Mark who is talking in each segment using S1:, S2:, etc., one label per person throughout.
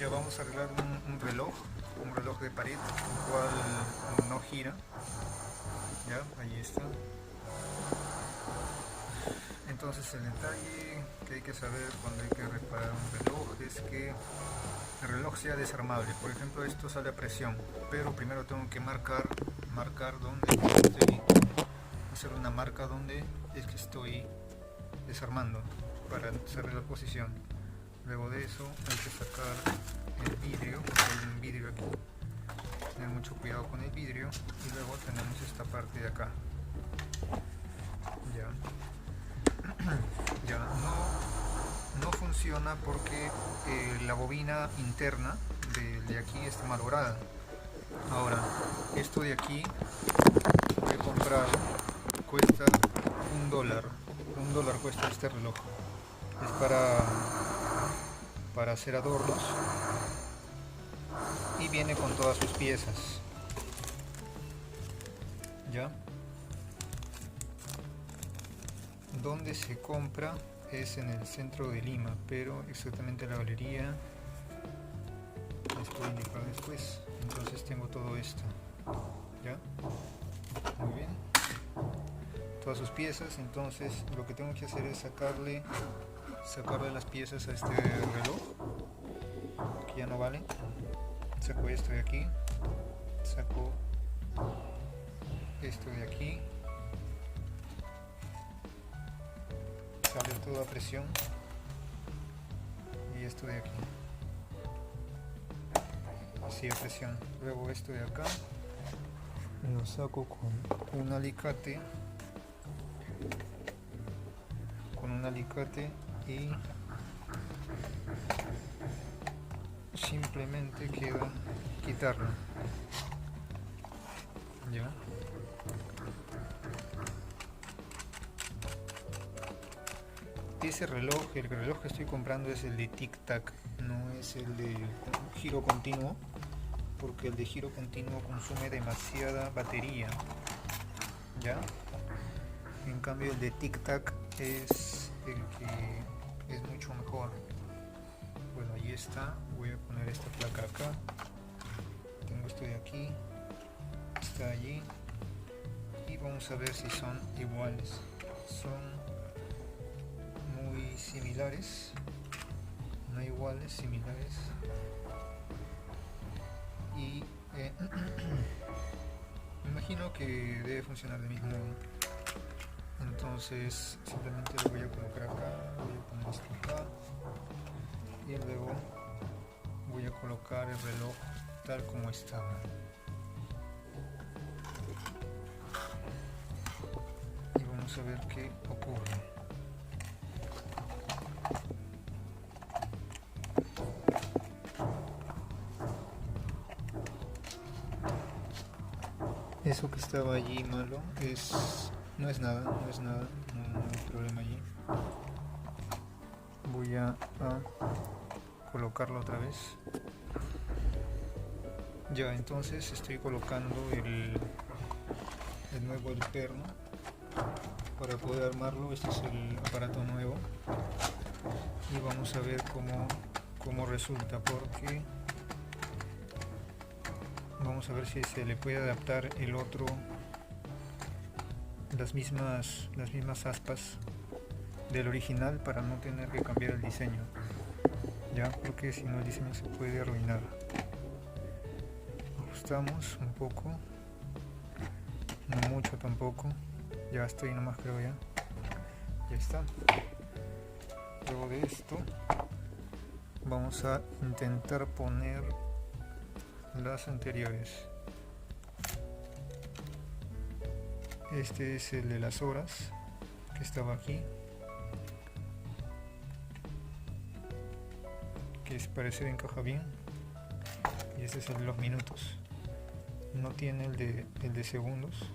S1: Ya vamos a arreglar un reloj de pared, el cual no gira. Ya, ahí está. Entonces el detalle que hay que saber cuando hay que reparar un reloj es que el reloj sea desarmable. Por ejemplo, esto sale a presión, pero primero tengo que marcar donde estoy, hacer una marca donde es que estoy desarmando para saber la posición. Luego de eso hay que sacar el vidrio, hay un vidrio aquí, tener mucho cuidado con el vidrio, y luego tenemos esta parte de acá. Ya, ya no funciona porque la bobina interna de aquí está malograda. Ahora, esto de aquí que he comprado cuesta $1. $1 cuesta este reloj. Es para hacer adornos y viene con todas sus piezas. ¿Ya? Donde se compra es en el centro de Lima, pero exactamente la galería les puedo indicar después. Entonces tengo todo esto. ¿Ya? Muy bien. Todas sus piezas, entonces lo que tengo que hacer es sacarle las piezas a este reloj, que ya no vale. Saco esto de aquí, saco esto de aquí, sale toda presión, y esto de aquí, así a presión. Luego esto de acá lo saco con un alicate, y simplemente queda quitarlo. Ya. Ese reloj, el reloj que estoy comprando es el de tic tac, no es el de giro continuo, porque el de giro continuo consume demasiada batería. Ya. En cambio el de tic tac es el que es mucho mejor. Bueno, ahí está. Voy a poner esta placa acá. Tengo esto de aquí, está allí, y vamos a ver si son iguales. Son muy similares, no iguales, similares. Y me imagino que debe funcionar del mismo modo. Entonces simplemente lo voy a colocar acá, voy a poner esto acá, y luego voy a colocar el reloj tal como estaba. Y vamos a ver qué ocurre. Eso que estaba allí malo no es nada, no hay problema allí. Voy a colocarlo otra vez. Ya, entonces estoy colocando el nuevo perno para poder armarlo. Este es el aparato nuevo, y vamos a ver cómo resulta, porque vamos a ver si se le puede adaptar el otro, las mismas aspas del original, para no tener que cambiar el diseño, ya, porque si no el diseño se puede arruinar. Ajustamos un poco, no mucho tampoco, ya estoy nomás, creo. Ya está. Luego de esto vamos a intentar poner las anteriores. Este es el de las horas, que estaba aquí, que parece que encaja bien, y este es el de los minutos. No tiene el de segundos.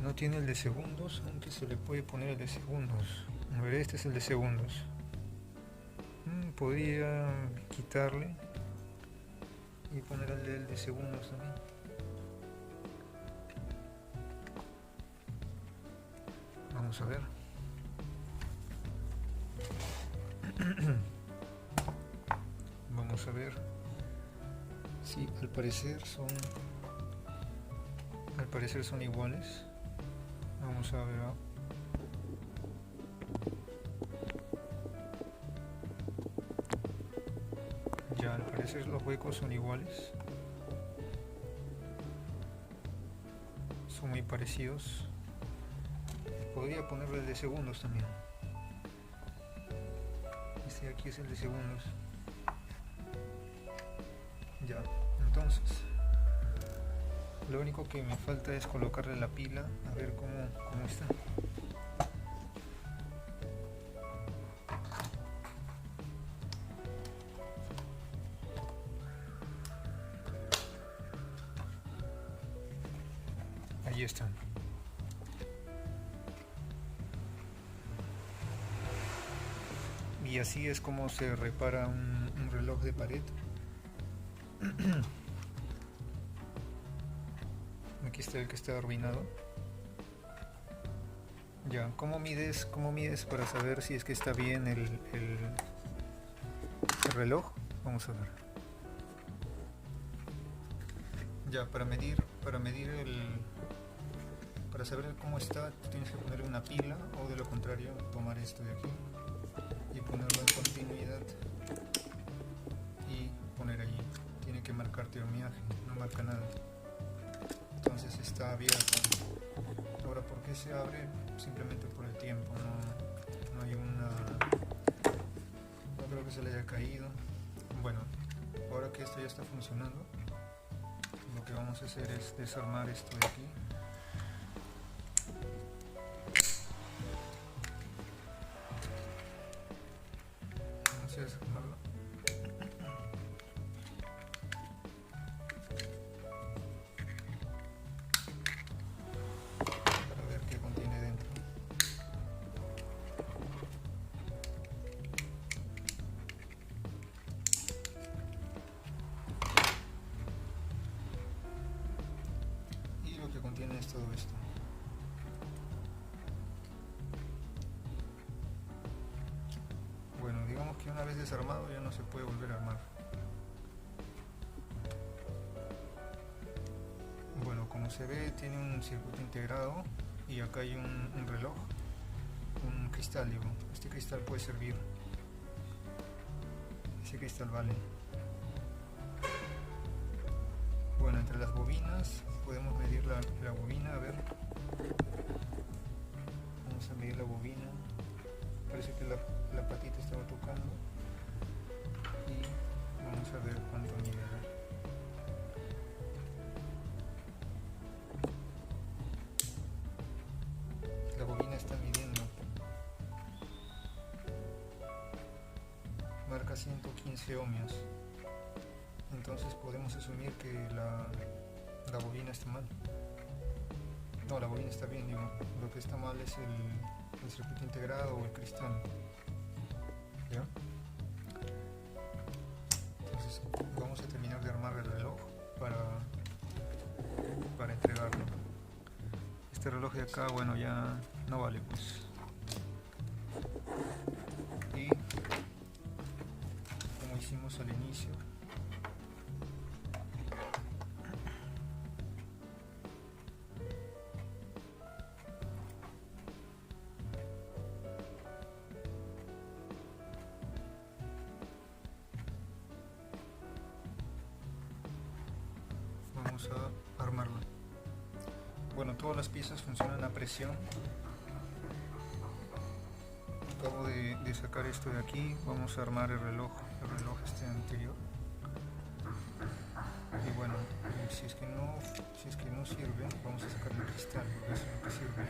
S1: No tiene el de segundos, aunque se le puede poner el de segundos. A ver, este es el de segundos. Podría quitarle y poner el de segundos también. Vamos a ver. Vamos a ver. Sí, al parecer son iguales. Vamos a ver. Ya, al parecer los huecos son iguales. Son muy parecidos. Podría ponerle el de segundos también. Este de aquí es el de segundos. Ya, entonces lo único que me falta es colocarle la pila, a ver cómo está. Ahí están. Y así es como se repara un reloj de pared. Aquí está el que está arruinado. Ya, ¿cómo mides para saber si es que está bien el reloj? Vamos a ver. Ya, para saber cómo está, tienes que ponerle una pila, o de lo contrario, tomar esto de aquí y ponerlo en continuidad y poner allí. Tiene que marcar terminaje, no marca nada. Entonces está abierto. Ahora, ¿por qué se abre? Simplemente por el tiempo. No hay no creo que se le haya caído. Bueno, ahora que esto ya está funcionando, lo que vamos a hacer es desarmar esto de aquí. Vamos a desarmarlo. Para ver qué contiene dentro. Y lo que contiene es todo esto. Bueno, digamos que una vez desarmado ya no se puede volver a armar. Bueno, como se ve, tiene un circuito integrado y acá hay un reloj, un cristal, digo. Este cristal puede servir. Ese cristal vale. Bueno, entre las bobinas podemos medir la bobina, a ver. Vamos a medir la bobina. Parece que la patita estaba tocando. Y vamos a ver cuánto mide. La bobina está midiendo. Marca 115 ohmios. Entonces podemos asumir que la bobina está mal. No, la bobina está bien, digo. Lo que está mal es el circuito integrado o el cristal. ¿Ya? Entonces vamos a terminar de armar el reloj para entregarlo. Este reloj de acá, bueno, ya no vale, pues. Y como hicimos al inicio, vamos a armarlo. Bueno, todas las piezas funcionan a presión. Acabo de sacar esto de aquí. Vamos a armar el reloj este anterior. Y bueno, si es que no sirve, vamos a sacar el cristal, porque eso es lo que sirve.